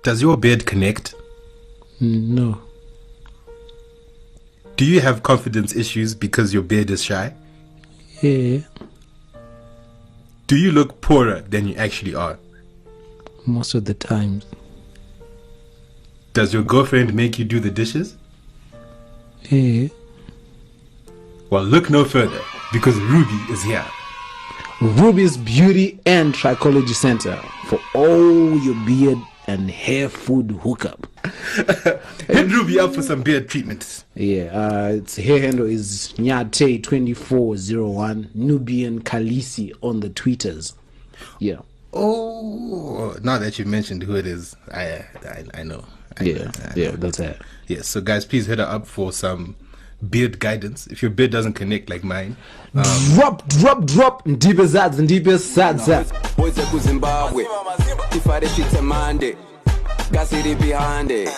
Does your beard connect? No. Do you have confidence issues because your beard is shy? Yeah. Do you look poorer than you actually are? Most of the times. Does your girlfriend make you do the dishes? Yeah. Well, look no further, because Ruby is here. Ruby's Beauty and Trichology Center for all your beard and hair food hookup. Hit Ruby up for some beard treatments. Yeah, its hair handle is Nyate2401, Nubian Khaleesi on the Twitters. Yeah. Oh, now that you mentioned who it is, I know. I know. That's it. Yeah, so guys, please hit her up for some beard guidance. If your beard doesn't connect like mine, drop Ndibe Sadza. Boys ku Zimbabwe. Tifare chitamande. Gasiri behind it.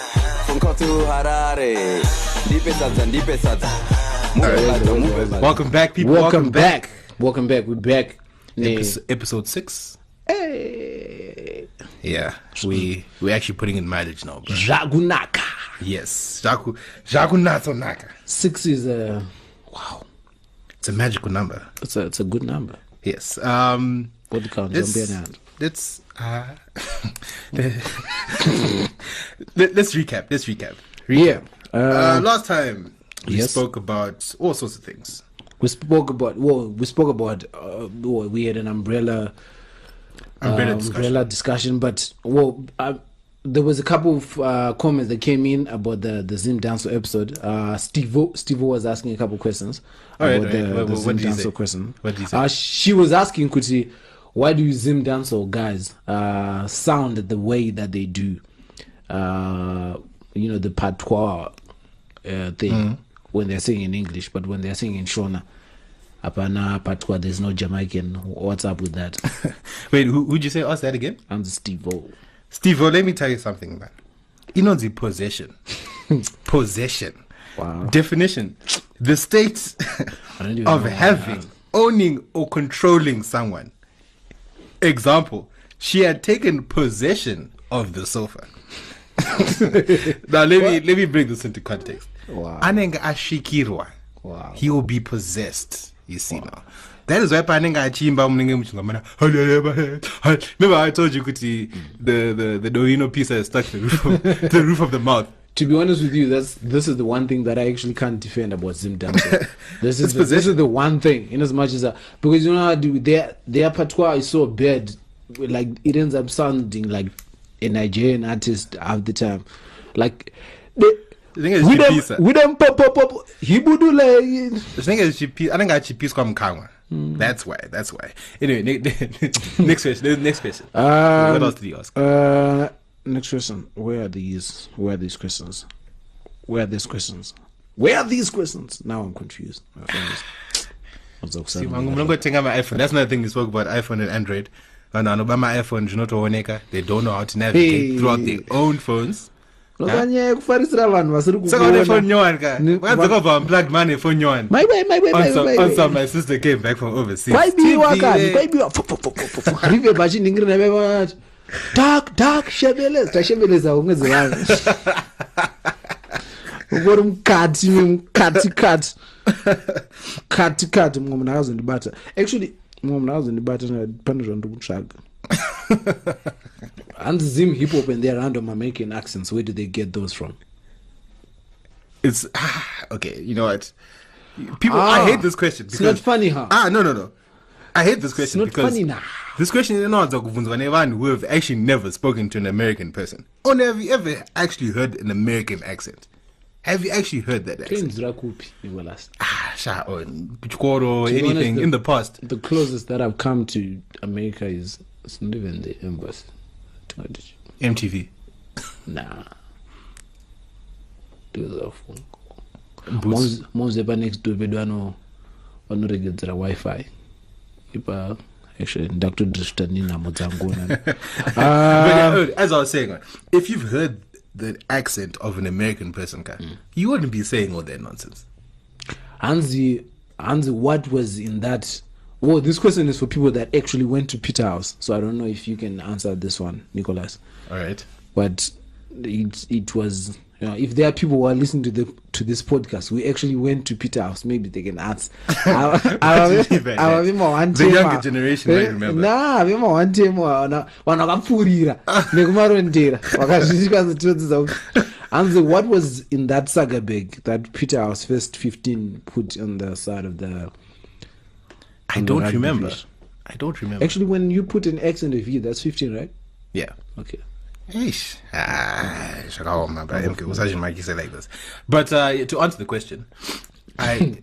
From Kotu Harare. Ndibe Sadza. Welcome back, people. Welcome back. We're back. Episode 6. Hey. Yeah, we're actually putting in mileage now, bro. Jagunaka. Yes, Jagunatsu Naka. 6 is wow. It's a magical number. It's a good number. Yes. What the count? Let's recap. Yeah. Last time we spoke about all sorts of things. We had an umbrella discussion, but there was a couple of comments that came in about the Zim Dancer episode. Steve was asking a couple of questions about the Zim Dancer question. What did you say? She was asking Kuti, why do you Zim Dancer guys sound the way that they do? The patois thing when they're singing in English, but when they're singing in Shona, apana patois, there's no Jamaican. What's up with that? Wait, who'd you say? Ask that again? I'm Steve-O. Steve-O, let me tell you something, man. You know the possession. Wow. Definition. The state of having, owning, or controlling someone. Example. She had taken possession of the sofa. Now let me bring this into context. Wow. Anenga ashikirwa. Wow. He will be possessed. You see now. That is why Panenga Achimba remember I told you Kuti the Dorino pizza is stuck to the roof of the mouth. To be honest with you, this is the one thing that I actually can't defend about Zim Dancer. This is the one thing, in as much as because you know how their patois is so bad, like it ends up sounding like a Nigerian artist half the time. Like with them pop hibudule. The thing is I think I chipis kwa mkangwa. That's why. Anyway, next question. What else did he ask? Next question. Where are these questions? Now I'm confused. See, I'm going to take out my iPhone. That's another thing we spoke about, iPhone and Android. And on Obama iPhone, they don't know how to navigate throughout their own phones. Unplugged money for nyoan. My sister came back from overseas. Dark shebeleza ungezwana. Ukori mkati mngoma nakazondibata. Actually mngoma nakazondibata pandizwa ndikutsvaga. And Zim hip hop and their random American accents, where do they get those from? It's okay, you know what? People I hate this question because it's not funny, huh? No. I hate this question it's not because funny now. This question is not who have actually never spoken to an American person. Or have you ever actually heard an American accent? Have you actually heard that accent? Anything in the past. The closest that I've come to America it's not even the embassy. MTV. Nah. Mom's next to Bedano on regular Wi-Fi. Actually, Dr. Dristanina Mozangona. As I was saying, if you've heard the accent of an American person, you wouldn't be saying all that nonsense. Anzi, what was in that? Well, this question is for people that actually went to Peter House, so I don't know if you can answer this one, Nicholas. All right. But it was. If there are people who are listening to this podcast, we actually went to Peter House. Maybe they can ask. The younger generation might remember. Nah, we one time wanakapfurira nekumarondera wakazvisvika zitirodzidza and what was in that saga bag that Peter House first 15 put on the side of the. I don't remember. I don't remember. Actually, when you put an X and a V, that's 15, right? Yeah. Okay. Eish. Say like this. But to answer the question, I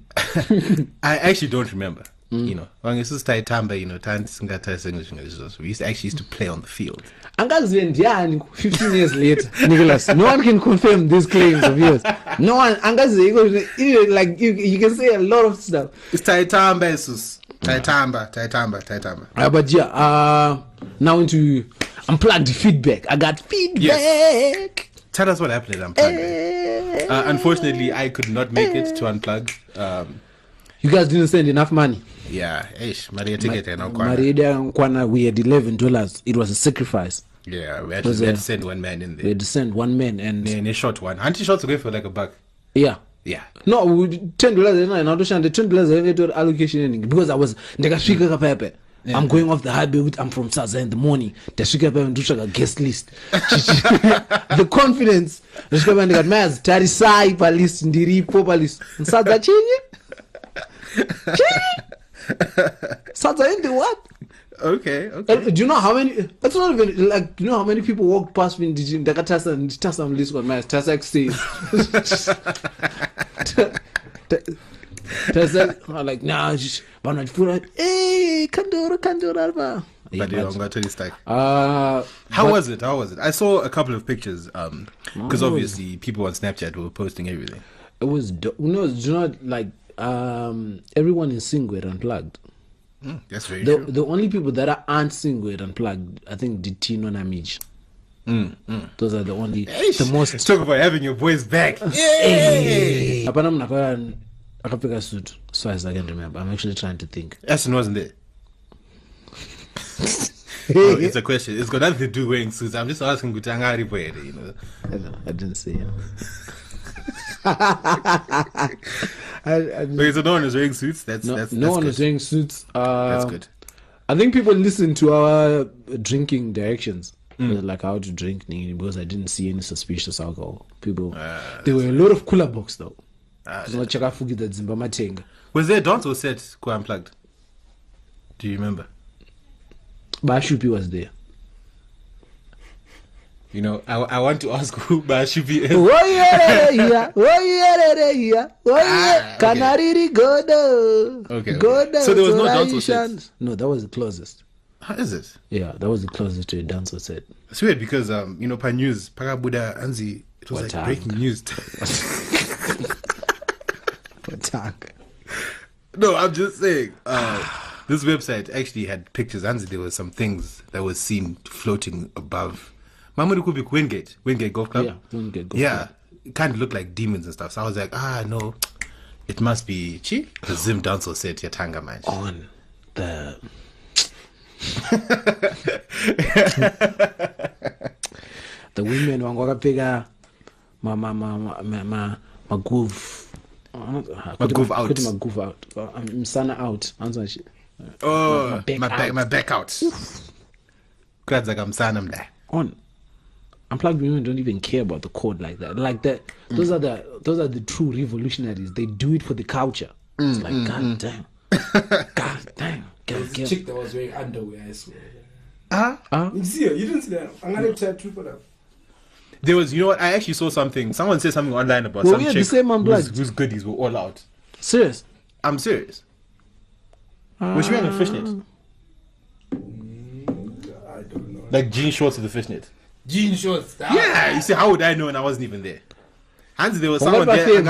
actually don't remember. You know, when it's just Tamba, you know, we used to actually play on the field. 15 years later, Nicholas, no one can confirm these claims of yours. No one, like you can say a lot of stuff. It's Taitamba, Taitamba. But yeah, now into Unplugged feedback. I got feedback. Yes. Tell us what happened at Unplugged. Unfortunately, I could not make it to Unplugged. You guys didn't send enough money. Yeah, Maria ticket and Maria, we had $11. It was a sacrifice. Yeah, we had to send one man in there. We had to send one man and a short one. Auntie shots away for like $1. Yeah. Yeah. No, $10 and I understand the $10 allocation because I was I'm going off the highway I'm from Sadza in the morning. The guest list. The confidence. The got mass Tarisai list in the repo list. Sadza chingy. Sadza in the what? Okay. Do you know how many? That's not even like. Do you know how many people walked past me in the gym? They got Tasa list on my Tasa stays. Tasa like nah. But not full. Hey, Kandoro alba. But you don't got to this How was it? I saw a couple of pictures. Because obviously people on Snapchat were posting everything. It was do you know like everyone is single Unplugged. That's very true. The only people that aren't single Unplugged, I think, the Tino and Amij. Those are the only the most. Let's talk about having your boys back. Yay! I can pick a suit so as I can remember. I'm actually trying to think. Aston wasn't there. Oh, it's a question. It's got nothing to do with wearing suits. I'm just asking Gutanga, you know. I didn't say it. Wait, so no one is wearing suits? That's no one is wearing suits. That's good. I think people listen to our drinking directions, like how to drink, because I didn't see any suspicious alcohol. People, there were a lot of cooler box though. Was there a dance or set Unplugged? Do you remember? Bashupi was there. You know, I want to ask who Bashupi is. Okay. So there was no dance set? No, that was the closest. How is it? Yeah, that was the closest to a dance set. It's weird because, you know, news, Pagabuda, Anzi, it was like breaking news. No, I'm just saying. This website actually had pictures. And there were some things that were seen floating above. Mamadou Kubik Wingate Golf Club. Yeah, Wingate Golf Club. It kind of looked like demons and stuff. So I was like, no, it must be the Zim Dancer set Yatanga man. On the the women wangwakapiga magoof out. I'm sana out. Oh, my back out. On Unplugged women don't even care about the code like that. Like that, those are the true revolutionaries. They do it for the culture. It's like God damn. This chick that was wearing underwear, I swear. You see her? You didn't see that? I'm gonna try to put up. There was, you know what? I actually saw something. Someone said something online about some chick whose goodies were all out. Serious? I'm serious. Was she wearing a fishnet? I don't know. Like jean shorts with a fishnet. Jean shorts. Yeah, you see, how would I know when I wasn't even there? Hands, there was someone there.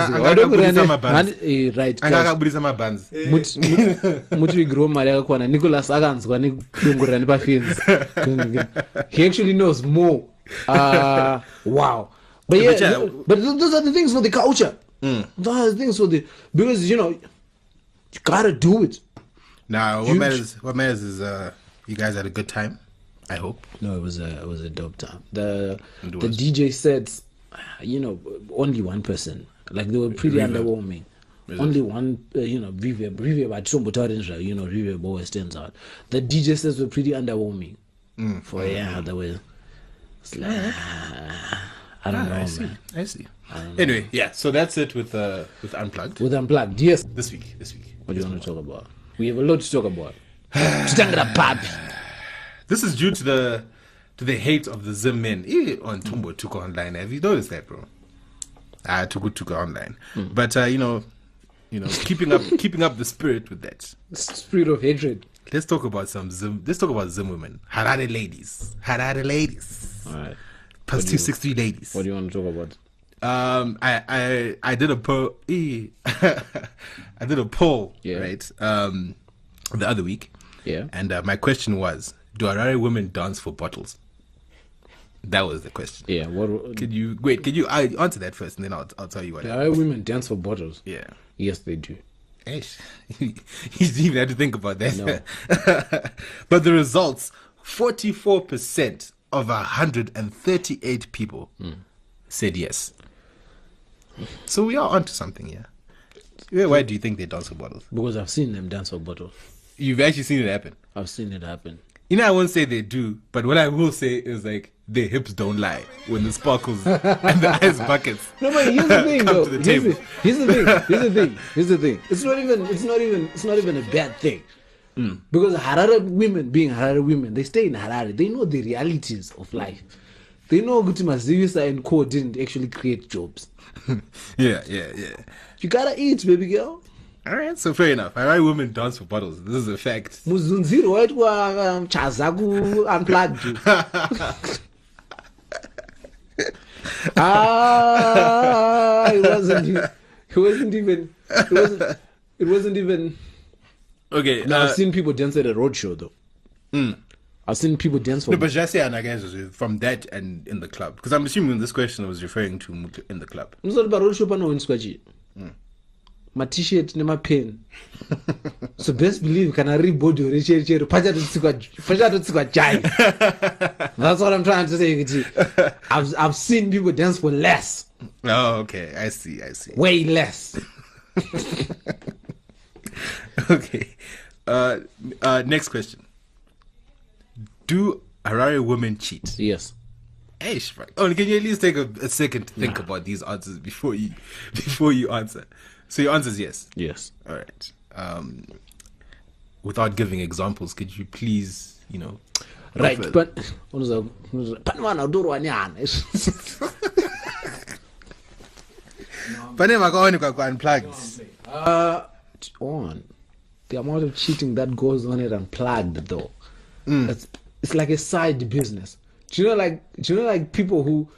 Right. My bands. Muti grow Maria Kwana Nicholas Agans when he actually knows more. Wow. But yeah, but those are the things for the culture. Those are the things for the, because you know you gotta do it. Now what matters is you guys had a good time. I hope. No, it was a dope time. The DJ sets, only one person. Like they were pretty underwhelming. Only one, reverb. Reverb always stands out. The DJ sets were pretty underwhelming. They were. It's like, I don't know, man. I see. Anyway, yeah. So that's it with Unplugged. With Unplugged, yes. This week. What do you want to talk about? We have a lot to talk about. This is due to the hate of the Zim men on Tumbo Tuko online. Have you noticed that, bro? Tuko online. But keeping up the spirit with that. Spirit of hatred. Let's talk about Zim women. Harare ladies. All right. Plus 263 ladies. What do you want to talk about? I did a poll. I did a poll, right? The other week. Yeah. And my question was, do Harare women dance for bottles? That was the question. Yeah. Could you answer that first, and then I'll tell you what. Harare women dance for bottles. Yeah. Yes, they do. Eish. You didn't even have to think about that. No. But the results: 44% of 138 people said yes. So we are onto something here. Yeah. Why do you think they dance for bottles? Because I've seen them dance for bottles. You've actually seen it happen. I've seen it happen. I won't say they do, but what I will say is like their hips don't lie when the sparkles and the ice buckets. No, but here's the thing, come though. to the table. Here's the thing. It's not even a bad thing. Because Harare women, being Harare women, they stay in Harare. They know the realities of life. They know Guti Mazivisa and Co didn't actually create jobs. Yeah. You gotta eat, baby girl. All right, so fair enough. Harare women dance for bottles. This is a fact. Muzunziri waitwa chazaku Unplugged. It wasn't even. Okay. No, I've seen people dance at a roadshow though. I've seen people dance for. No, but Jesse and I guess from that and in the club, because I'm assuming this question was referring to in the club. I'm sorry, but roadshow pano in squaji. My t-shirt and my pen. So best believe can I read body or That's what I'm trying to say. I've seen people dance for less. Oh, okay. I see. Way less. Okay. Next question. Do Harare women cheat? Yes. Eish, right. Oh, can you at least take a second to think about these answers before you answer? So your answer is yes. Yes. All right. Without giving examples, could you please, right? offer... But Unplugged. On the amount of cheating that goes on at Unplugged, though, it's like a side business. Do you know like people who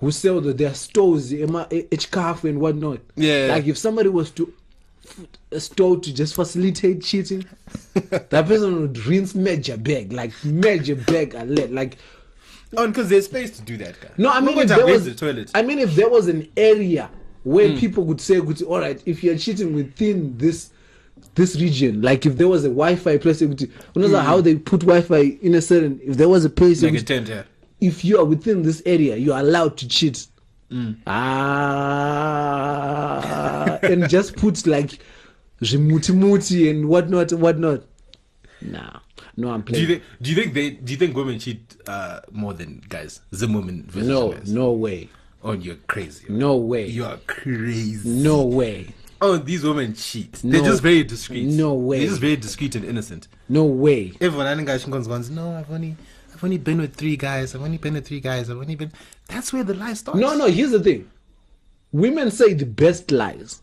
sell their stores, HCAF and whatnot. Yeah. Like if somebody was to a store to just facilitate cheating, that person would rinse major bag and let like. Oh, because there's space to do that, guy. No, I mean if there was an area where people could say, all right, if you're cheating within this region, like if there was a Wi-Fi place, how they put Wi-Fi in a certain. If there was a place, like a tent, yeah. If you are within this area, you are allowed to cheat. And just put like muti and whatnot. No, I'm playing. Do you think women cheat more than guys? Zim women versus guys? No way. Oh, you're crazy. No way. You are crazy. No way. Oh, these women cheat. They're just very discreet. No way. They're just very discreet and innocent. No way. Everyone, I think guys goes, no, I've only been with 3 guys. That's where the lie starts. No, here's the thing. Women say the best lies.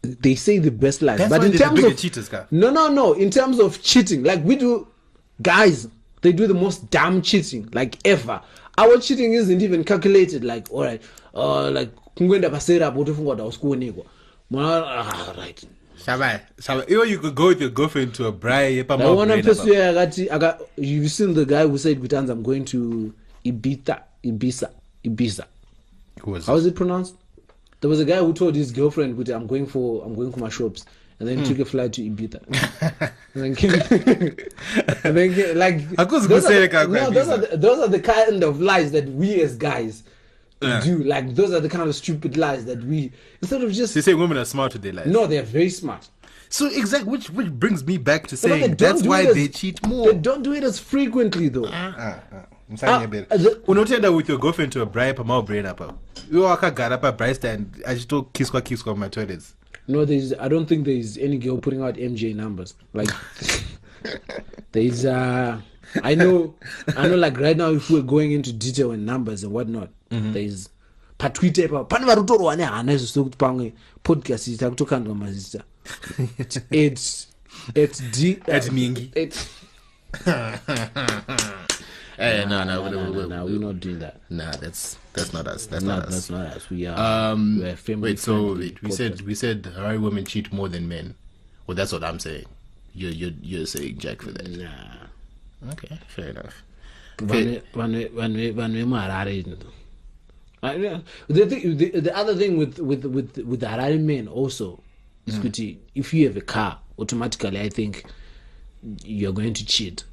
They say the best lies. That's but why in terms of cheaters, guy. No. In terms of cheating, like we do, guys, they do the most damn cheating, like ever. Our cheating isn't even calculated. Like, all right, like kungwenda pasera botofunga da usikuonekwa. Right. Shabai. You could go with your girlfriend to a braai. You've seen the guy who said, I'm going to Ibiza. Who was How is it pronounced? There was a guy who told his girlfriend, I'm going for my shops. and then took a flight to Ibiza. And then came, and then came, like those are the kind of lies that we as guys do. Like those are the kind of stupid lies that we, instead of just. So you say women are smart with their lies? No, they're very smart. So exactly, which brings me back to saying that's why they cheat more. They don't do it as frequently though. I'm saying a bit. Unotenda with your girlfriend to a bribe a more brain up. You are a got up a bright stand. I just don't kiss on my toilets. No, I don't think there's any girl putting out MJ numbers. Like there's I know like right now if we're going into detail and numbers and whatnot, there's patwite pa pane varutoro wane hana izvo kuti pamwe podcast ita kutokandwa mazita. It's mingi. It's Hey, no, we're not doing that. Nah, that's not us. That's not us. That's not us. We are. We're family. Wait, so we said Harari women cheat more than men. Well, that's what I'm saying. You're saying Jack for that. Nah. Okay, fair enough. The other thing with the Harari men also is if you have a car, automatically I think you're going to cheat.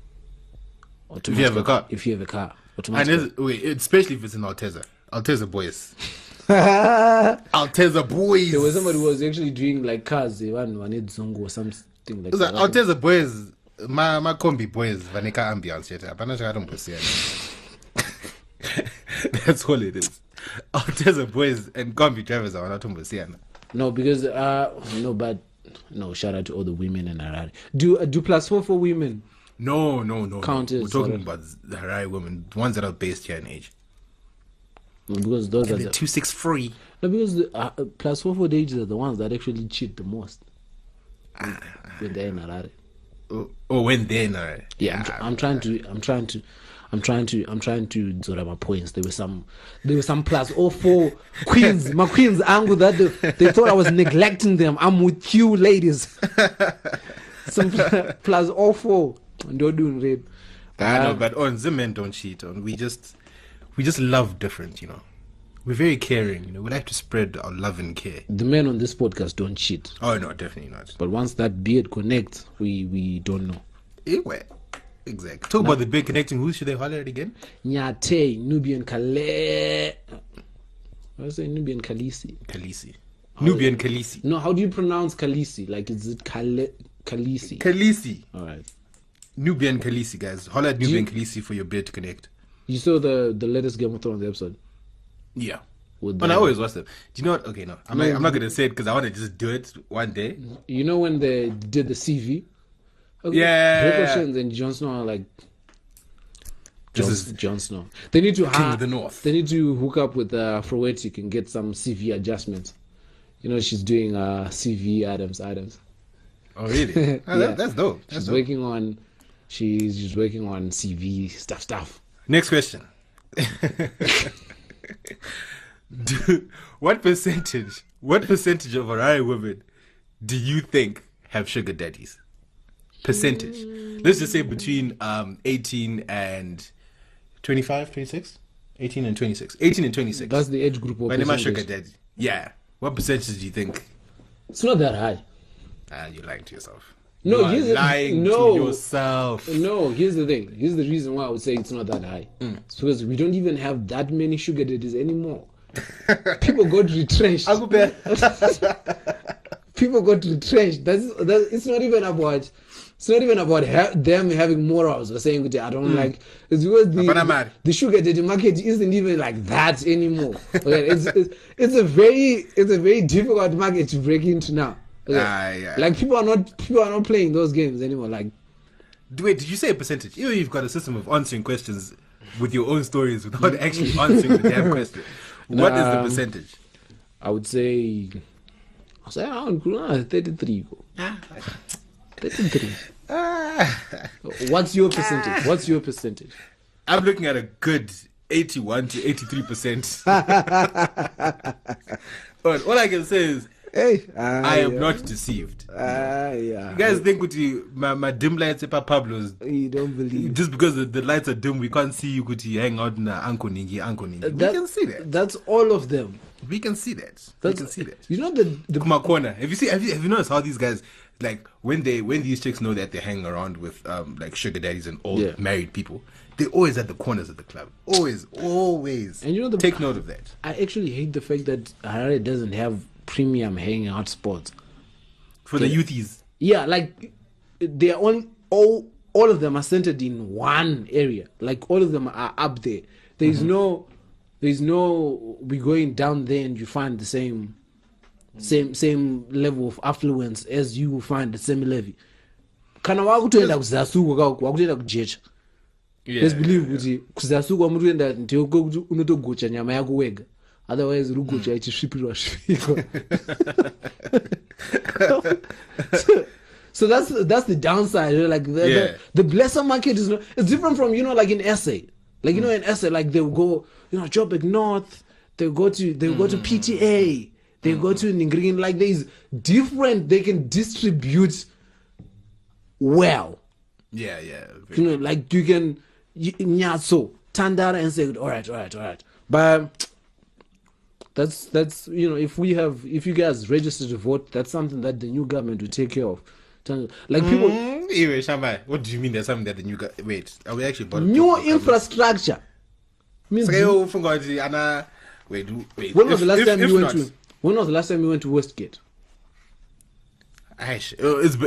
If you have a car, automatically. Especially if it's an Alteza boys. Alteza boys. There was somebody who was actually doing like cars. They one need zongo or something like that. Alteza boys, my combi boys, vaneka ambiance yet. That's all it is. Alteza boys and combi drivers are not umbosiana. No, because shout out to all the women in Harare. Do +4 for women. No. Counters, we're talking about the Harari women, the ones that are based here in age. Because those are the 263. No, because the +4 for the ages are the ones that actually cheat the most when they're in Harare. Oh, when they're in Harare. Yeah, I'm trying to sort of my points. There were some +4 queens, my queens angle that they thought I was neglecting them. I'm with you, ladies. Some +4. Don't do it. But on the men don't cheat. We just love different, you know. We're very caring, you know. We like to spread our love and care. The men on this podcast don't cheat. Oh no, definitely not. But once that beard connects, we don't know. Anyway, exactly. Talk about the beard connecting. Who should they holler at again? Nyate, Nubian Kale. I say Nubian Kalisi. Nubian Kalisi. No, how do you pronounce Kalisi? Like, is it Kalisi? Kalisi. All right. Nubian Kalisi, guys. Holler at Nubian Kalisi for your beard to connect. You saw the latest Game of Thrones episode? Yeah. I always watch them. Do you know what? Okay, no. I'm not going to say it because I want to just do it one day. You know when they did the CV? Yeah. And Jon Snow are like... Jon Snow. They need to King of the North. They need to hook up with Froetic and get some CV adjustments. You know, she's doing CV Adams. Oh, really? Yeah. That's dope. She's working on CV stuff. Next question. What percentage of Harari women do you think have sugar daddies? Percentage. Let's just say between 18 and 25, 26? 18 and 26. 18 and 26. That's the age group of percentage. Sugar daddy. Yeah. What percentage do you think? It's not that high. You're lying to yourself. No, to yourself. No, here's the thing. Here's the reason why I would say it's not that high. It's because we don't even have that many sugar daddies anymore. People got retrenched. People got retrenched. It's not even about them having morals or saying I don't like. It's because the sugar daddy market isn't even like that anymore. Okay? It's a very difficult market to break into now. Okay? Yeah. Like people are not playing those games anymore. Like, wait, did you say a percentage? You've got a system of answering questions with your own stories without actually answering the damn question. What is the percentage? I would say around 33. 33. What's your percentage? I'm looking at a good 81 to 83%. But all I can say is I am not deceived. You guys think my dim lights are Pablo's. You don't believe. Just because the lights are dim, we can't see you hang out in Anko Ningi. We can see that. That's all of them. We can see that. We can see that. You know the Kuma corner. Have you noticed how these guys, like, when these chicks know that they're hanging around with like sugar daddies and old married people, they're always at the corners of the club. Always. And you know, take note of that. I actually hate the fact that Harare doesn't have premium hanging out spots for the youthies. Yeah, like they are all of them are centered in one area. Like all of them are up there. There's no we going down there and you find the same level of affluence as you will find the same levy. Kana wakutoenda kuzasuko wakutoenda kujecha. Let's believe kuti kuzasuko mutoenda ndiko kuti unotogocha nyama yako wega. Otherwise rugocha ichisvipirwa. So that's the downside. Like the blesser market is it's different from like in SA. Like in SA, like they'll go Joburg North, they'll go to PTA, they'll go to Ningring. Like there's different. They can distribute well. Yeah. Like you can so Tandara and say all right. But that's if you guys register to vote, that's something that the new government will take care of. Like people. What do you mean? There's something that the new wait? Are we actually new infrastructure? Means wait. When was the last time you went to? When was the last time you went to Westgate? It's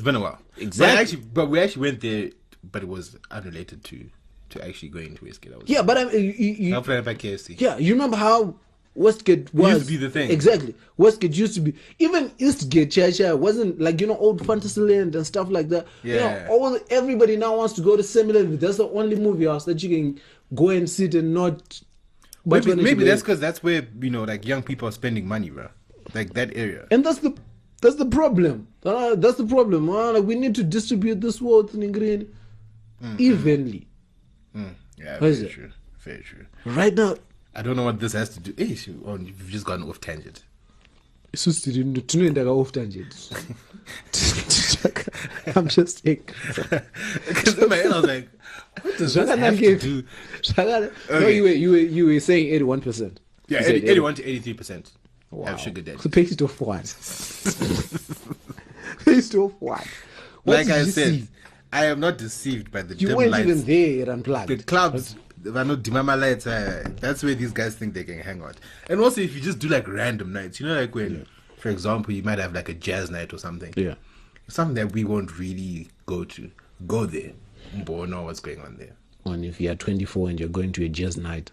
been a while. Exactly. But we actually went there, but it was unrelated to actually going to Westgate. Yeah, but you KFC. Yeah, you remember how Westgate used to be the thing. Exactly. Westgate used to be, even Eastgate Chacha wasn't like old Fantasyland and stuff like that. Yeah. Everybody now wants to go to Similarly. That's the only movie house that you can go and sit and not. Maybe that's because that's where like young people are spending money, bro. Like that area. And that's the problem. That's the problem. Like we need to distribute this wealth in green evenly. Yeah, very true. Very true. Right now. I don't know what this has to do. You've just gone off tangent. Off tangent. I'm just saying. Because in my head I was like, what does that have to do? No, you were saying 81%. Yeah, 81 to 83%. Wow. Have sugar daddy. So based off what? Based off what? Like I said, I am not deceived by the dim lights. You weren't even there at Unplugged. The clubs. Dimama lights, that's where these guys think they can hang out. And also if you just do like random nights, like when for example you might have like a jazz night or something, something that we won't really go there, but know what's going on there. And if you're 24 and you're going to a jazz night,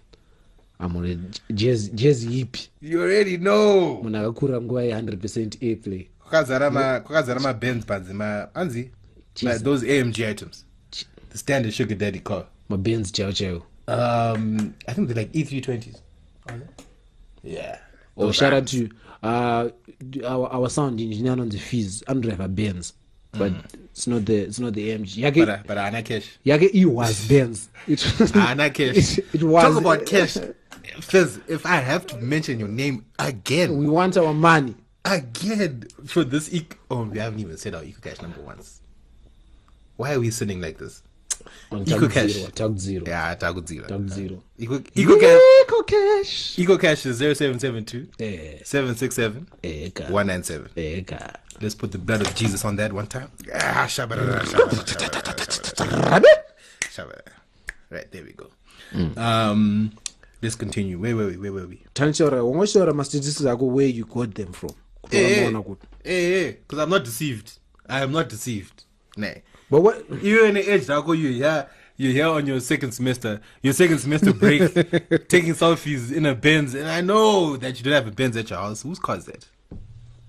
I'm on a jazz hippie, you already know 100% airplay kwakazarama Benz banzima anzi like those AMG items, the standard sugar daddy car, my Benz chow. I think they're like E320s. Yeah. Oh, shout out to our sound engineer on the fees. I'm driver Benz, but it's not the AMG. But Ana Cash. It was Benz. Ana Cash. It was. Talk about cash. If I have to mention your name again, we want our money again for this. We haven't even said our Eco Cash number once. Why are we sitting like this? Eco Cash. Tag zero. Yeah, tag zero. Eco Cash. Eco Cash is 0772 767 197. Let's put the blood of Jesus on that one time. Right, there we go. Let's continue. Where were we? Where you got them from? Because I'm not deceived. I am not deceived. Nah. But what you're in the edge, you're here on your second semester break, taking selfies in a Benz, and I know that you don't have a Benz at your house. Whose car is that?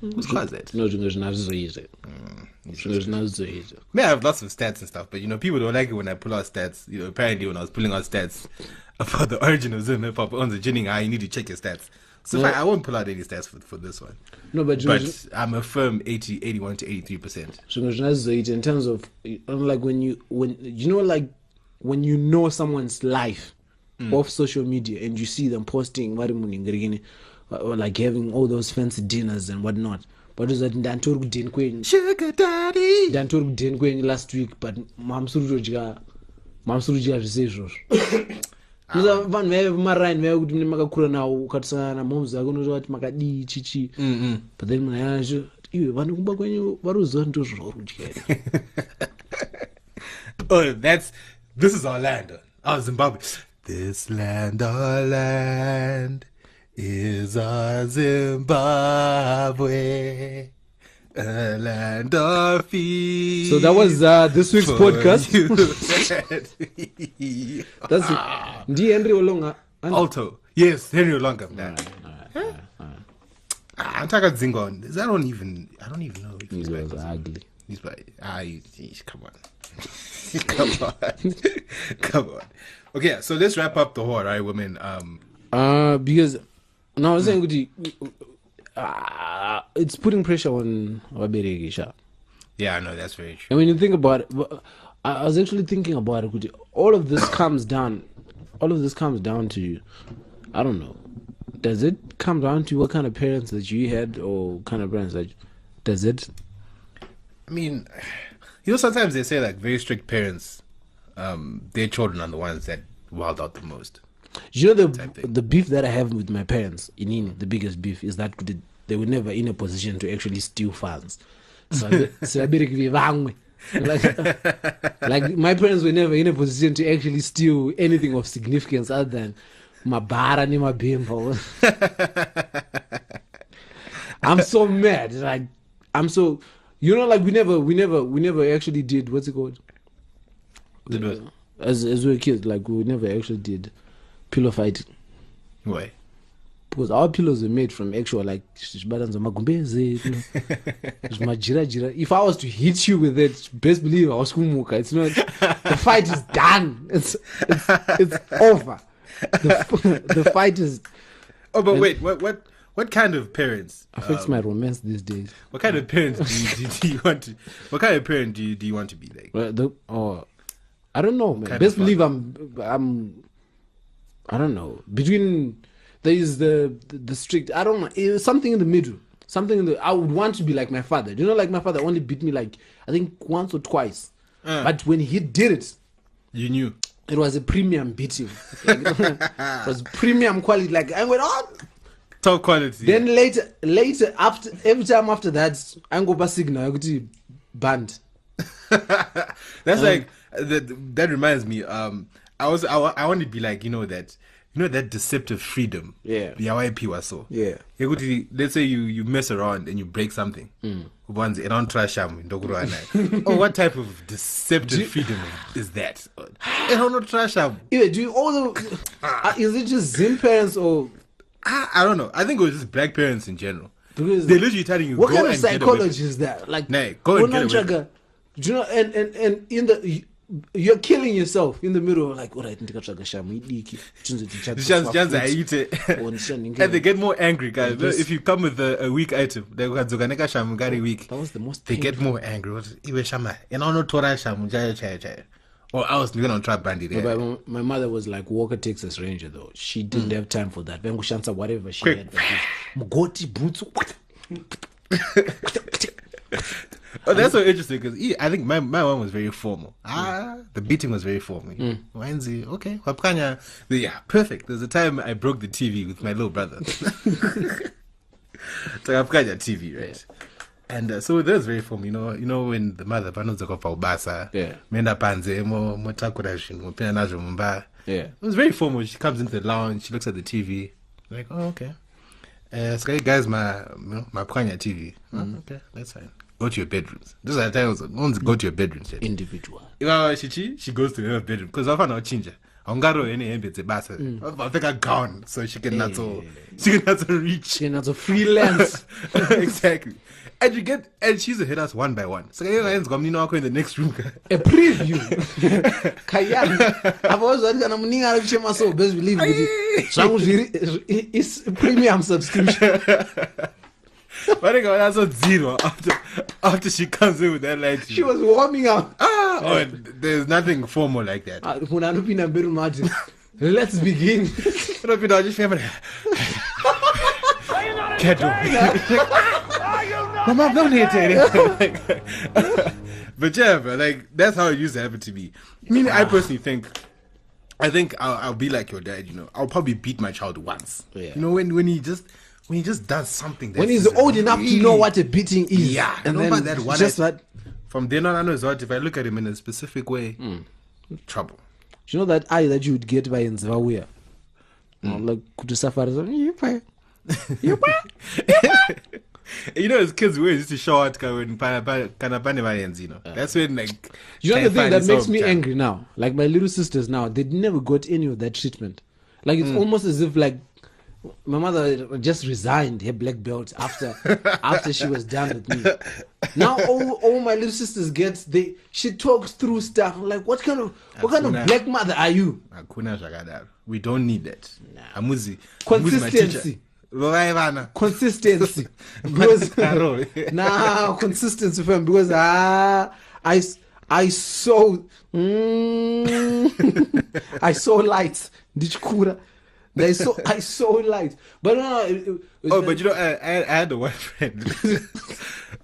Whose car is that? No, it's not so easy. May I have lots of stats and stuff, but people don't like it when I pull out stats. Apparently when I was pulling out stats about the origin of Zim hip hop on the Jinning, you need to check your stats. So I won't pull out any stats for this one. No, but I'm a firm 81 to 83%. So in terms of like when you know someone's life off social media and you see them posting or like having all those fancy dinners and whatnot. But is that Sugar daddy last week? But Mamsuruja vanhu vaive maraini vaive kuti mune makakura nawo ukatisangana namhomes ako unoziva kuti makadii chichi but then munhu ayacho iwe vanhu kumba kwenyu vari kuziva kuti ndozviri kudya. Oh, this is our land. Our Zimbabwe. This land, our land, is our Zimbabwe. A land of peace. So that was this week's podcast. That's it. Henry Olonga. Alto. Yes, Henry Olonga. Antaka Zingon. I don't even know. He's ugly. He's like, come on. Come on. Okay, so let's wrap up the whole, right, women? Because now I was saying it's putting pressure on Waberegisha. Yeah, I know, that's very true. And when you think about it, I was actually thinking about it. All of this comes down to, I don't know. Does it come down to what kind of parents that you had or kind of parents that does it? I mean, sometimes they say like very strict parents, their children are the ones that wild out the most. You know the beef that I have with my parents, the biggest beef is that they were never in a position to actually steal funds. So like my parents were never in a position to actually steal anything of significance other than my bara and my bimbo. I'm so mad. Like I'm so, like we never actually did, what's it called? Did what? As we were kids, like we never actually did pillow fighting. Why? Because our pillows were made from actual like if I was to hit you with it, best believe I was kumuka. It's not, the fight is done. It's over. The fight is. Oh, but wait, what kind of parents affects my romance these days? What kind of parents do you want to? What kind of parent do you want to be like? Well, I don't know, man. Best believe I'm. I don't know. Between there is the strict. I don't know. It was something in the middle. I would want to be like my father. Like my father only beat me like I think once or twice. But when he did it, you knew it was a premium beating. It was premium quality. Like I went on. Top quality. Then later after every time after that, I go back signal. I go to band. That's like that reminds me. I want to be like that deceptive freedom. Yeah. BYP was so. Yeah. Let's say you mess around and you break something. Once it don't trash oh, what type of deceptive freedom is that? It don't trash Yeah, do you all the is it just Zim parents or I don't know. I think it was just black parents in general. Because they're literally telling you what go kind of and psychology is that? Like go and get away. Do you know and in the you're killing yourself in the middle of like, all right, and they get more angry, guys. If you come with a weak item, they weak. That was the most they get more angry. Or else you're gonna try bandit. My mother was like Walker Texas Ranger though. She didn't have time for that. Whatever she had. Mugoti boots. Oh, that's so interesting because I think my mom was very formal. The beating was very formal. Okay, yeah, perfect. There's a time I broke the TV with my little brother. So I've got your TV, right? And so that was very formal. You know when the mother yeah, it was very formal. She comes into the lounge, she looks at the TV, like, oh, okay. So guys, my Pkanya TV. Okay, that's fine. Go to your bedrooms. This is the time go to your bedrooms. Individual. She goes to her bedroom because I found out ginger. Ongaro any embed basa. I think a gown so she can not reach. She can not freelance. Exactly. And she's a hit us one by one. So you guys come in the next room. A preview. Kayan. I've always said I'm ninga chema so best believe it's a premium subscription. But that's a zero after she comes in with that light. She was warming up. There's nothing formal like that. Let's begin. Can't do it. Mama, don't hit it. But yeah, bro, like that's how it used to happen to me. I mean, I personally think I think I'll be like your dad. I'll probably beat my child once. Yeah. When he just does something. When he's old enough to know what a beating is. Yeah, and then then that one. just that. From then on, I know what if I look at him in a specific way, trouble. You know that eye that you would get by Nzawuya? Like, to suffer. As kids, we used to show out when that's when like. You know the thing that makes me angry now? Like my little sisters now, they never got any of that treatment. Like it's almost as if like my mother just resigned her black belt after she was done with me. Now all my little sisters get she talks through stuff. I'm like, what kind of black mother are you? We don't need that. Consistency. Consistency. Because consistency fam, because I saw I saw lights. I saw light, but no. But I had a one friend.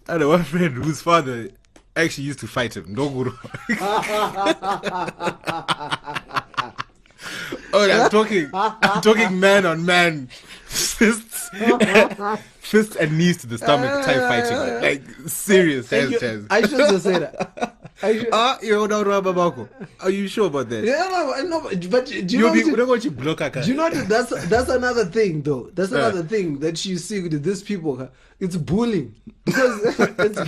I had a one friend whose father actually used to fight him. No guru. I'm talking man on man, fists and knees to the stomach type fighting, like serious hands. I should just say that. Are you sure about that? Yeah, no, but do you know that's another thing though. That's another thing that you see with these people. It's bullying because it's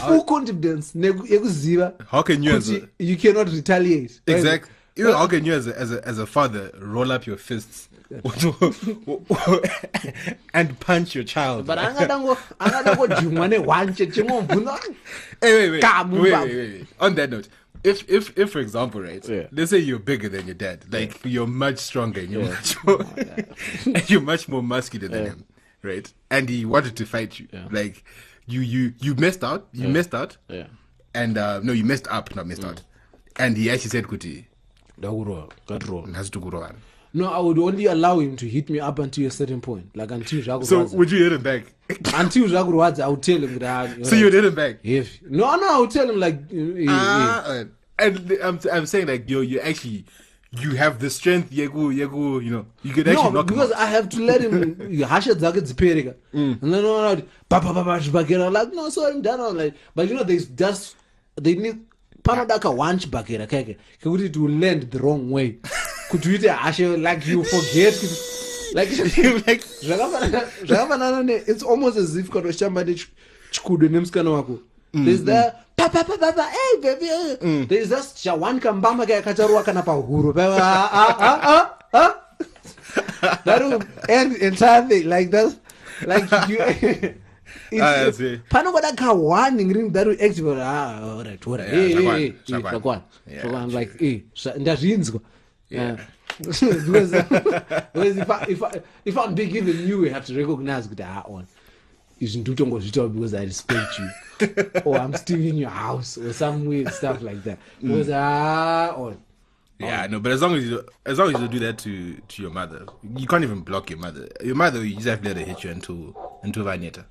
full confidence. How can you cannot retaliate? Exactly. Right? How can you as a father roll up your fists and punch your child? But wait. On that note, if for example, right, let's say you're bigger than your dad, like you're much stronger and you're much more muscular than him, right? And he wanted to fight you, like you messed out, and no, you messed up, not messed out, and he actually said, "Kuti." No, I would only allow him to hit me up until a certain point. Like until Jago. So would you hit him back? Until Jago, I would tell him that. So you'd hit him back? No, I would tell him like. And I'm saying like you actually have the strength. You could actually knock because him out. I have to let him. And then like no, sorry, I'm done. Like, but they need. Panodaka wanch bakera keke. It will land the wrong way. Could you like you forget? Like it's almost as if there's the papa, hey baby. There's just one kambama kacharua kanapa huru. That will end entirely like that. Like you. Panodaka warning ring that will activate. Alright. I'm like, and that rings. Because if I'm big, even you have to recognize that one. You shouldn't do because I respect you, or I'm still in your house, or some weird stuff like that. Because no, but as long as you don't do that to your mother, you can't even block your mother. Your mother, you just have to let her hit you until Vaneta.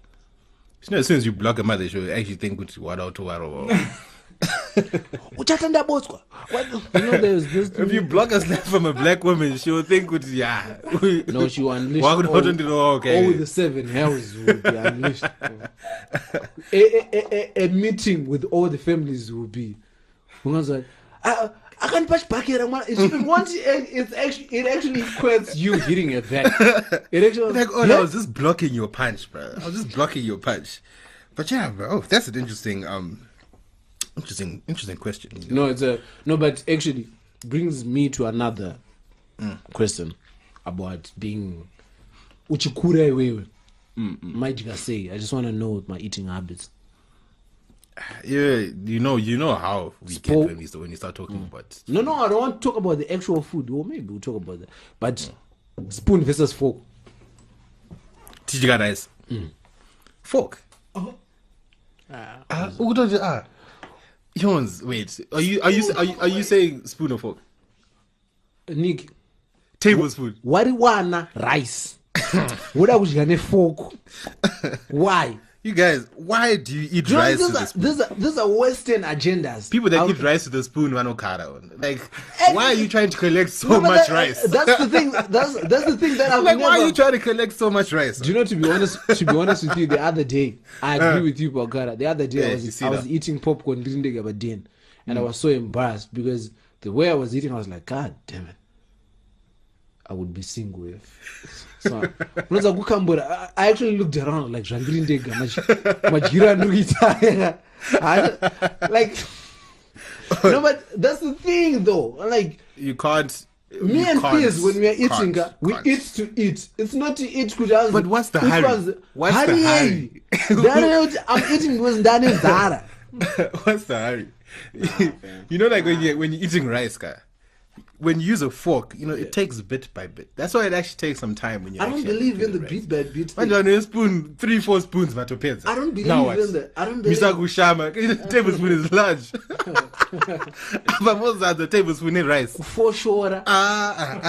As soon as you block a mother, she'll actually think what out to if you block a slap from a black woman, she will think no, she will unleash all the 7 hells will be unleashed. A meeting with all the families will be. I can't patch back here. It actually equates you hitting a vet. It actually I was just blocking your punch, bro. I was just blocking your punch. But yeah, bro, that's an interesting question. No, but actually brings me to another question about being uchikura wewe. Say, I just want to know my eating habits. Yeah, you know how we get when you start talking about. No, I don't want to talk about the actual food. Or maybe we'll talk about that. But spoon versus fork. Teacher guys. Fork. Jones, wait. Are you saying spoon or fork? Nick. Tablespoon. What do you want? Rice. What are we gonna fork? Why? You guys, why do you eat rice with a spoon? These are Western agendas. People that eat rice with a spoon, like, why are you trying to collect so much rice? That's the thing. That's the thing that I've like, why are you trying to collect so much rice? Do you know? To be honest with you, the other day, I agree with you, Bagara. The other day, I was eating popcorn, and I was so embarrassed because the way I was eating, I was like, God damn it, I would be single if. So, I actually looked around like like no, but that's the thing though. Like you can't. Me and Piers, when we are eating, we eat to eat. It's not to eat. But what's the hurry? What's the hurry? I'm eating with Daniel Zara. What's the hurry? You know, like when you're eating rice, guy. When you use a fork, it takes bit by bit. That's why it actually takes some time when you. I don't believe in the bit by bit. When you're on a spoon, 3-4 spoons, matopeza. I don't believe in that. I don't believe. Mr. Gushama, the tablespoon is large. But most of the tablespoon is rice. For sure. I've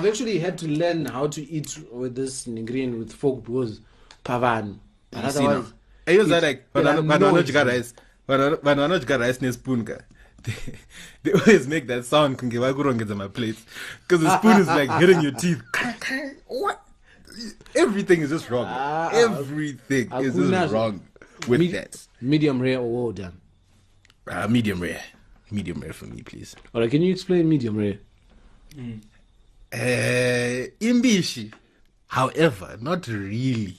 actually had to learn how to eat with this ingredient with fork because pavan. Otherwise, I use that like when I got rice. When I got rice in a spoon, they always make that sound on my plates because the spoon is like hitting your teeth. What? Everything is just wrong. Everything is just wrong with that. Medium rare or well done? Medium rare. Medium rare for me, please. Alright, can you explain medium rare? Imbishi. However, not really.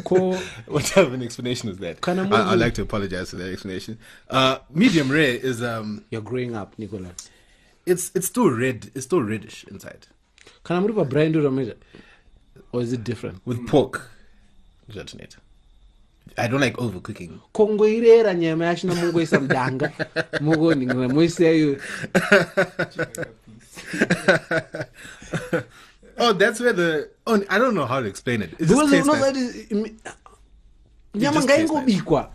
What type of an explanation is that? I'd like to apologize for that explanation. Medium rare is You're growing up, Nicholas. It's still red. It's still reddish inside. Can I move a brand or is it different? With pork. I don't like overcooking. Kongo irera nyama yashina mungu isamdanga. Mungu ningwe moiseyo. Oh, that's where I don't know how to explain it. It because just tastes nyama ngaingo bikwa.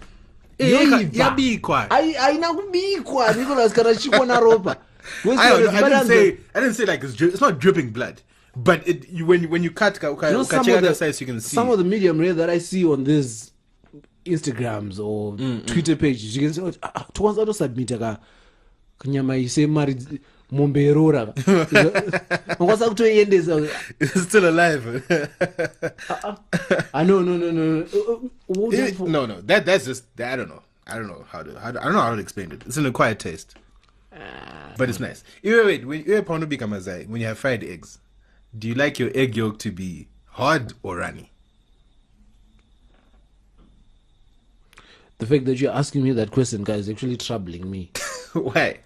Yabikwa. Aina kubikwa Nicholas kana chiko na ropa. I didn't say like it's not dripping blood. But when you cut check out the size, you can see some of the medium rare that I see on these Instagrams or Twitter pages. You can say, "Tuanza to submit ka nyama ise mari momberora." It's still alive. No. No. That's just I don't know. I don't know how to explain it. It's an acquired taste, but it's nice. Wait. When you have fried eggs, do you like your egg yolk to be hard or runny? The fact that you're asking me that question, guys, is actually troubling me. Why?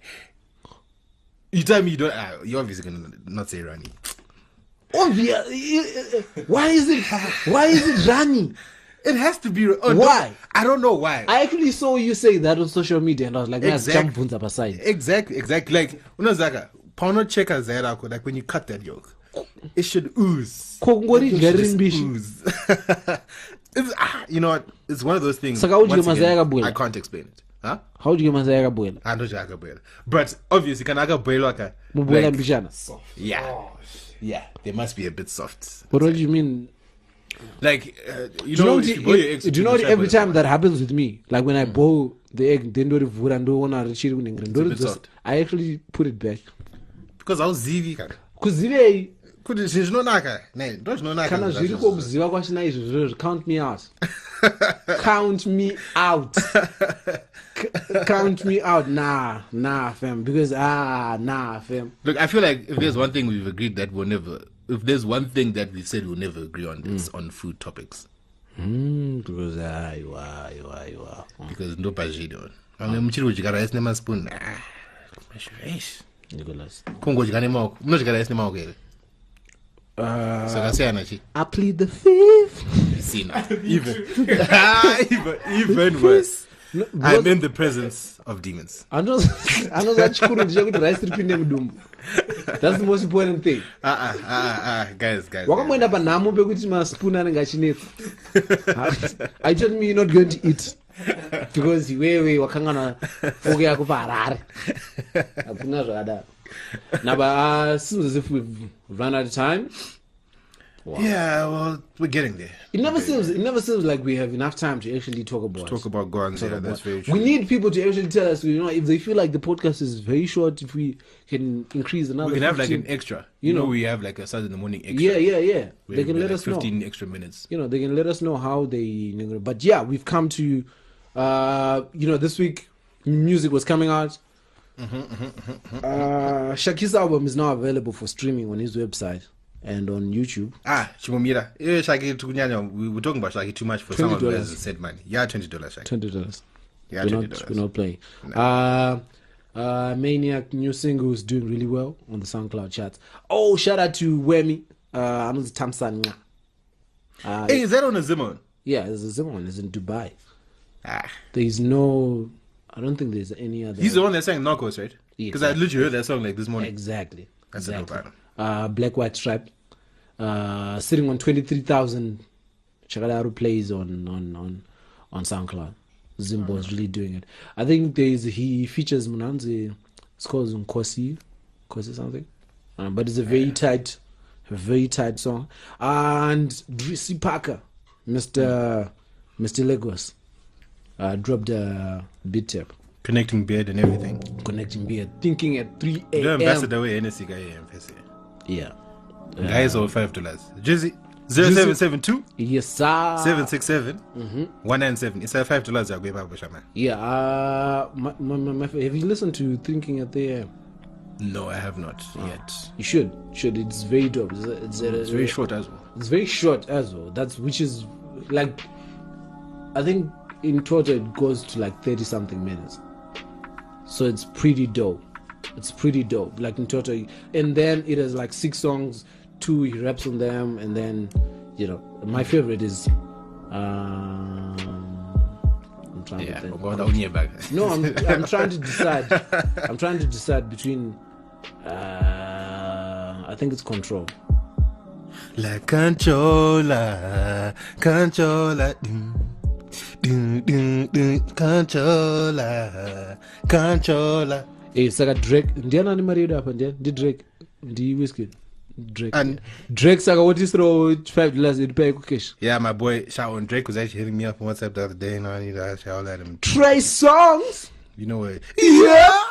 You tell me you don't. You're obviously gonna not say runny. Why is it runny? It has to be. Why? I don't know why. I actually saw you say that on social media, and I was like, exactly. Like unazaka pauno cheka zaira like when you cut that yolk, it should ooze. Ooze. You know what? It's one of those things. I can't explain it. Huh? How do you get mazayaka boil? I don't know boil. But obviously, can I boil like soft? Yeah. They must be a bit soft. But what do you mean? Like do you know what every time that happens with me, like when I boil the egg, then I actually put it back because I was zivi. Count me out. Count me out. Count me out. Nah, fam. Because fam. Look, I feel like if there's one thing we've agreed that if there's one thing that we said we'll never agree on, it's on food topics. Because no pajido. I'm mchiri ujikara rice nema spoon. Nicholas. Kongo ujikara nema rice nema okele. I plead the fifth. See now, even worse. No, I'm in the presence of demons. I know that that's the most important thing. Guys. I told me you're not going to eat because wakangana okay akuparare. Now, but seems as if we've run out of time. Wow. Yeah, well, we're getting there. It never seems like we have enough time to actually talk about guns. Yeah, that's very true. We need people to actually tell us, if they feel like the podcast is very short, if we can increase another. We can 15, have like an extra. We have like a Saturday in the morning extra. Yeah. They can let like us know. 15 extra minutes. They can let us know how they. But yeah, we've come to, this week music was coming out. Shaki's album is now available for streaming on his website and on YouTube. Chimomira. We were talking about Shaki too much for someone who hasn't said money. Yeah, $20, Shaki. $20. Yeah, $20. We're not playing. No. Maniac new single is doing really well on the SoundCloud charts. Oh, shout out to Wemi. I'm the Tamsan. Hey, is that on a Zimon? Yeah, there's a Zimon. It's in Dubai. There's no. I don't think there's any other. He's the one that sang Narcos, right? Yeah, because I literally heard that song like this morning. Exactly. That's a dope album. Black White Stripe, sitting on 23,000 Chakadaru plays on SoundCloud. Zimbo is really doing it. I think he features Munanzi. It's called Nkosi something, but it's a very tight song. And Drissy Parker, Mr. Lagos, dropped a beat tape. Connecting beard and everything. Thinking at 3 a.m. The ambassador way NSC guy Yeah. Guys all $5. Jizzy 0772 yes sir 767 197. It's a $5 yeah. Have you listened to Thinking at 3 a.m.? No, I have not yet. You should. It's very dope. It's very short as well. It's very short as well. Which is like, I think in total it goes to like 30 something minutes. So it's pretty dope. Like in total, and then it has like 6 songs. 2 he raps on them, and then my favorite is I'm trying to think. No, I'm trying to decide. I'm trying to decide between I think it's Control. La controller, controller. It's like a Drake. Ndiana ni marido hapa ndi Drake. Ndi Whiskey. Drake. And Drake saka what is throw $5 in pay cash. Yeah, my boy Shawn Drake was actually hitting me up on WhatsApp the other day, and I need to shout at him. Trey Songz. You know what? Yeah.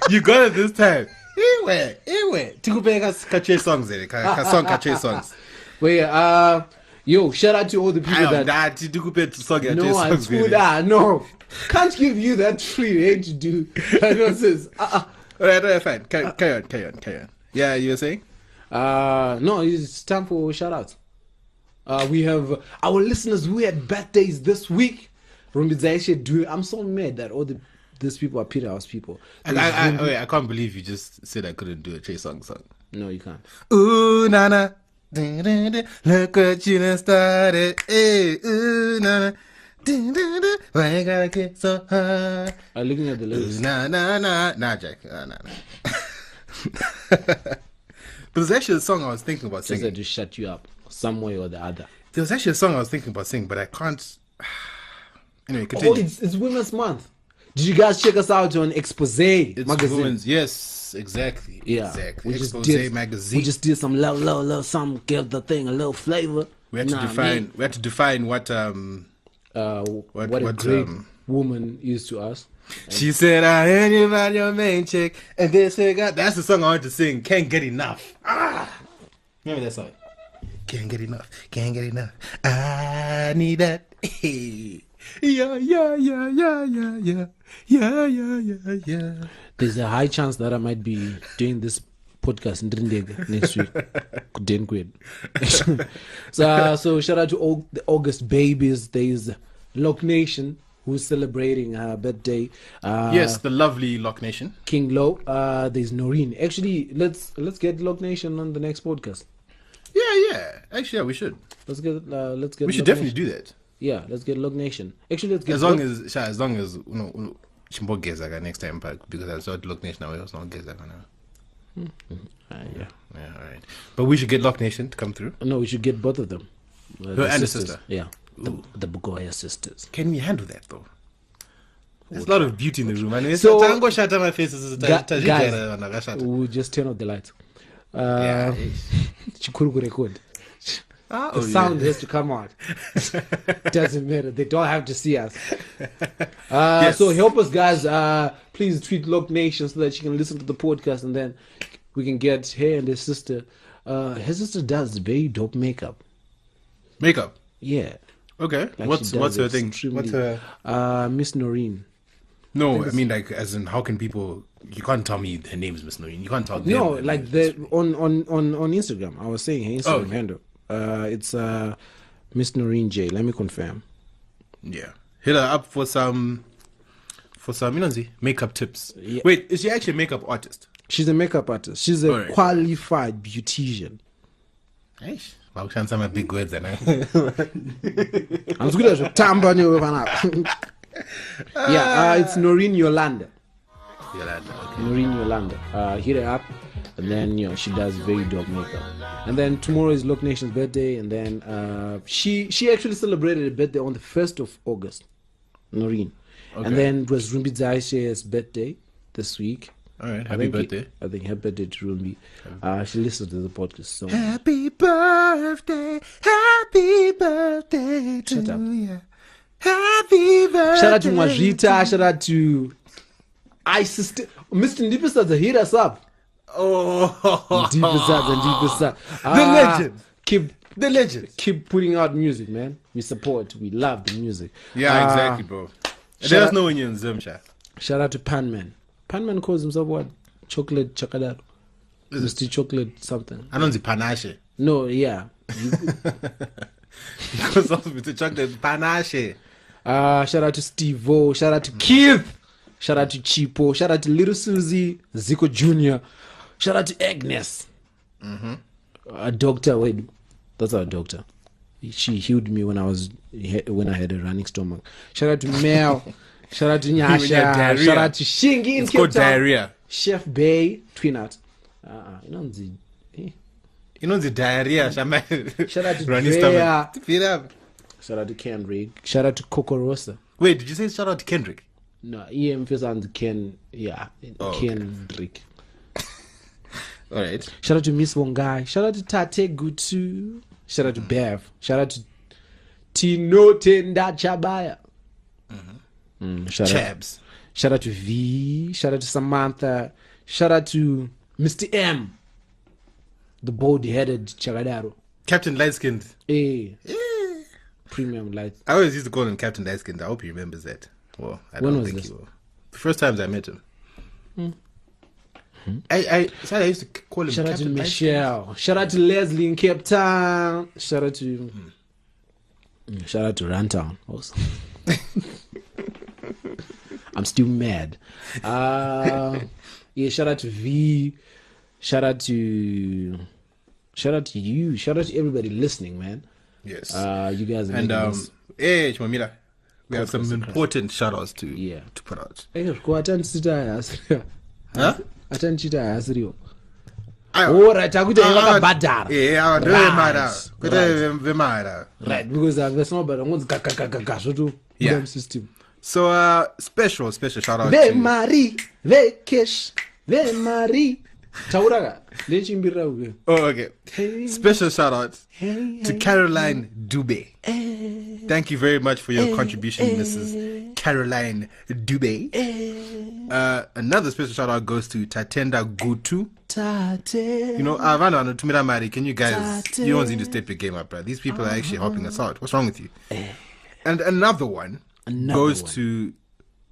You got it this time. Anyway. Tikupeka Trey Songz there. Trey Songz. Wait, yo, shout out to all the people no. Can't give you that free range to do. Alright, fine. Carry on. Yeah, you were saying? No, it's time for shout outs. We have our listeners who had birthdays this week. I'm so mad that these people are Peter House people. I can't believe you just said I couldn't do a Trey Songz song. No, you can't. Ooh, nana. Look what you done started. Hey, ooh, nana. Why you gotta get so hard? I'm looking at the lyrics. Nah, Jack. Nah. But there's actually a song I was thinking about singing. Just to shut you up, some way or the other. There was actually a song I was thinking about singing, but I can't. Anyway, continue. It's Women's Month. Did you guys check us out on Expose magazine? Yes, exactly. Yeah, exactly. Expose magazine. We just did some love, some give the thing a little flavor. We had to define what a great woman is to us. She said, I heard you about your main chick, and this got. That's the song I wanted to sing. Can't get enough. Remember that song? Can't get enough. I need that. Yeah. There's a high chance that I might be doing this podcast in Drindeg next week. Didn't quit. So shout out to all the August babies. There's Lock Nation, who's celebrating her birthday. Yes, the lovely Lock Nation. King Low. There's Noreen. Actually, let's get Lock Nation on the next podcast. Yeah. Actually, yeah, we should. Let's get. We should definitely do that. Yeah, let's get Log Nation. Actually, let's get as long as Chimbo Gezaga next time back, because I saw Log Nation now. It was not Gezaga now. Yeah, all right. But we should get Lock Nation to come through. No, we should get both of them. Her and the sister. Yeah, the Bugoya sisters. Can we handle that though? There's a lot of beauty in the room. I mean, so, my face guys, we'll just turn off the lights. Chikuru record. Oh, The sound has to come out. Doesn't matter. They don't have to see us. Yes. So help us, guys. Please tweet Loc Nation so that she can listen to the podcast, and then we can get her and her sister. Her sister does very dope makeup. Makeup. Yeah. Okay. Like What's her thing? What's her? Miss Noreen. No, I mean like as in how can people? You can't tell me her name is Miss Noreen. You can't tell. No, them like the on Instagram. I was saying her Instagram handle. It's Miss Noreen J. Let me confirm. Yeah, hit her up for some makeup tips. Yeah. Wait, is she actually a makeup artist? She's a makeup artist. She's a Alright. qualified beautician. Eish, wow, some big words then. I'm good as a tamba. Yeah, it's Noreen Yolanda. Noreen Yolanda. Hit her up, and then she does very dope makeup. And then tomorrow is Loc Nation's birthday, and then she actually celebrated a birthday on the 1st of August. Noreen. Okay. And then it was Rumbi Zaishe's birthday this week. All right, happy birthday. I think happy birthday to Rumbi. She listened to the podcast. So Happy birthday Shut up. you. Happy birthday. shout out to Majita. Shout out to Isis. Mr. Ndipisadza, hit us up. Oh, Ndipisadza. The legend. The legend. Keep putting out music, man. We support. We love the music. Yeah, exactly, bro. Let us know when you're in Zoom chat. Shout out to Panman. Panman calls himself what? Chocolate Chakadaro. Mr. Chocolate something. I don't see panache. No, yeah. Because of Mr. Chocolate panache. Shout out to Steve-O. Shout out to Keith. Shout out to Chipo. Shout out to Little Susie. Zico Jr. Shout out to Agnes. A doctor. Wait, that's our doctor. She healed me when I had a running stomach. Shout out to Mel. Shout out to When you had Nyasha. diarrhea. Shout out to Shingi in It's Cape called Town. diarrhea. Chef Bay. Twin out. You know the diarrhea. Shout out to Running Drea. stomach. Feed up. Shout out to Kendrick. Shout out to Coco Rosa. Wait, did you say shout out to Kendrick? No, EM on Ken. Yeah, okay. Kendrick. All right. Shout out to Miss Wongai. Shout out to Tate Gutu. Shout out to Bev. Shout out to Tino Tenda Chabaya. Chabs. Shout out to V. Shout out to Samantha. Shout out to Mr. M. The bald-headed Chagadaro. Captain Light Skinned. Hey. Premium light. I always used to call him Captain Light Skinned. I hope he remembers that. Well, I When don't was think this? he will. The first times I met him. I used to call him Shout out to Captain Light Skinned. Michelle. Shout out to Leslie in Cape Town. Shout out to Runtown also. I'm still mad. Yeah, shout out to V. Shout out to you. Shout out to everybody listening, man. Yes. You guys are And making this. hey, Chmamila, we have some important shout outs to put out. Huh? Atanichita asiriyo. Ayo. Alright, akuita vakabhadhara. Yeah, I don't matter. Right, because there's no better ones zvoto Yeah. system. So special shout out Ve to mari, ve cash, ve mari. Tauraga, lechimbira uke. Oh, okay. Special shout out Hey, to Caroline Dube. Thank you very much for your contribution, Mrs. Caroline Dube. Another special shout out goes to Tatenda Gutu. Tate. You know, Avana Tumira Mari, can you guys, you don't need to step your game up, bro. These people are actually helping us out. What's wrong with you? And another one goes to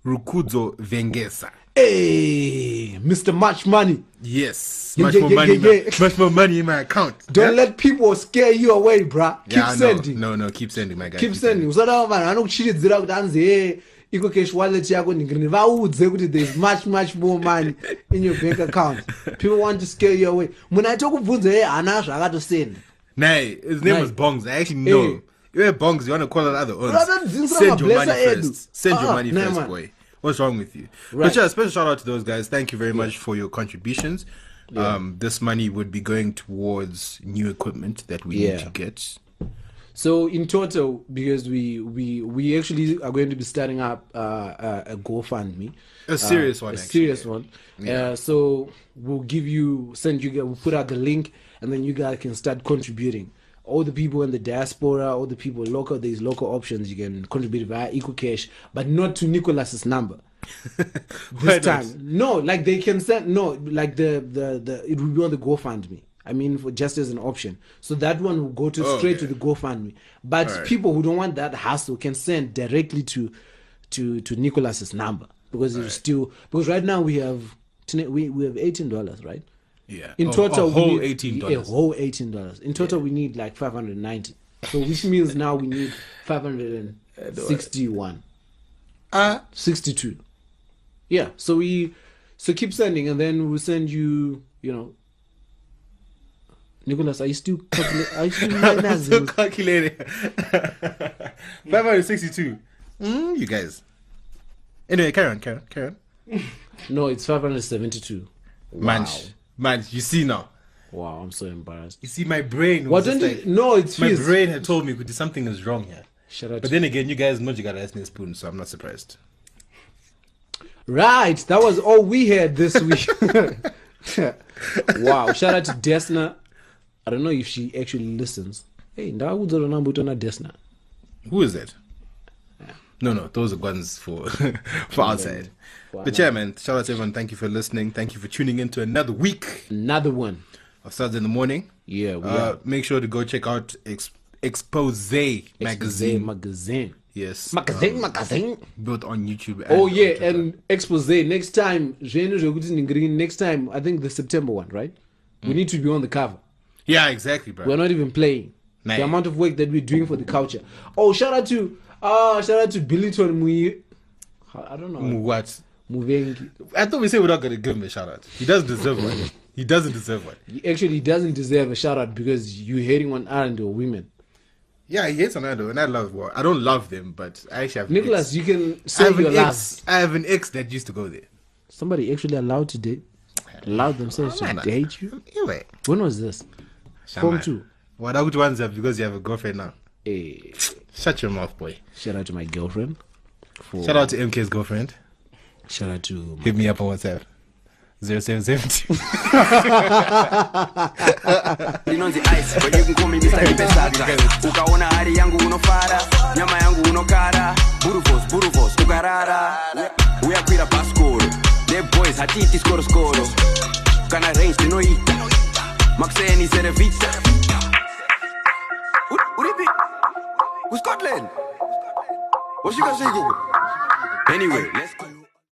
Rukudzo Vengesa. Hey, Mr. Much Money. Yes, Yeah, much yeah, more yeah, money, yeah, yeah. much more money in my account. Don't let people scare you away, bruh. Keep sending. No, keep sending, my guy. Keep sending. Usadawo vanhu vanokuchiridzira kuti anzi hey, iko cash wallet yako ndingiri vaudze kuti there's much more money in your bank account. People want to scare you away. Munhu atokubvunza hey hana zvakatosenda. Nay, his name was Bongs. I actually know. Hey. You're Bongs, you want to call it other ones. Brother, Send your money Blessa Edu. first. Send your money Nah, first, man. boy. What's wrong with you? Right. But yeah, special shout out to those guys. Thank you very much for your contributions. This money would be going towards new equipment that we need to get. So in total, because we actually are going to be starting up a GoFundMe, A serious one, a actually. serious one. So we'll we'll put out the link, and then you guys can start contributing. All the people in the diaspora, all the people local, there's local options. You can contribute via EcoCash, but not to Nicholas's number. This time, no, like they can send like the it will be on the GoFundMe. I mean, for just as an option, so that one will go straight to the GoFundMe. But people who don't want that hassle can send directly to Nicholas's number, because it's still, because right now we have $18, right? Yeah. In total, a whole we need $18. A whole $18. In total, we need like 590. So which means now we need 561. 62. Yeah. So keep sending, and then we'll send you. Nicholas, are you still calculating? I'm still calculating. 562. You guys. Anyway, carry on. No, it's 572. Man, you see now. Wow, I'm so embarrassed. You see, my brain. What don't you? No, it's my fizz. brain had told me something is wrong here. Shut up. But then again, you guys know you got a listening spoon, so I'm not surprised. Right, that was all we had this week. Wow, shout out to Desna. I don't know if she actually listens. Hey, Desna. Who is it? No, those are guns for outside. But yeah, man, shout out to everyone. Thank you for listening. Thank you for tuning in to another week. Another one Of Sadza in the Morning. Yeah, make sure to go check out Expose Magazine. Yes. Magazine. Built on YouTube. And Expose. Next time, I think the September one, right? We need to be on the cover. Yeah, exactly, bro. We're not even playing. Nah. The amount of work that we're doing for the culture. Oh, shout out to Billiton Mui. I don't know. What? Muvengi. I thought we said we're not going to give him a shout out. He doesn't deserve one. He doesn't He doesn't deserve a shout out because you're hating on R&D or women. Yeah, he hates on Ronaldo, and I don't love them, but I actually have Nicholas, you can say your last. I have an ex that used to go there. Somebody actually allowed themselves to date you? Anyway. When was this? Form 2. What out ones have because you have a girlfriend now? Hey. Shut your mouth, boy. Shout out to my girlfriend. Shout out to MK's girlfriend. Shout out to... Hit me up on WhatsApp. 0772. Inonzi ice, but you can call me Mr. Sadza. Ukaona hali yangu unofara, nyama yangu unokara. Burufos, ukarara. Uyakwira paskoro. The boys hatiti skoro. Kana range tinoita. Maxeni serevita. Uripi. Scotland. What's you gonna say, Google? Anyway, let's go.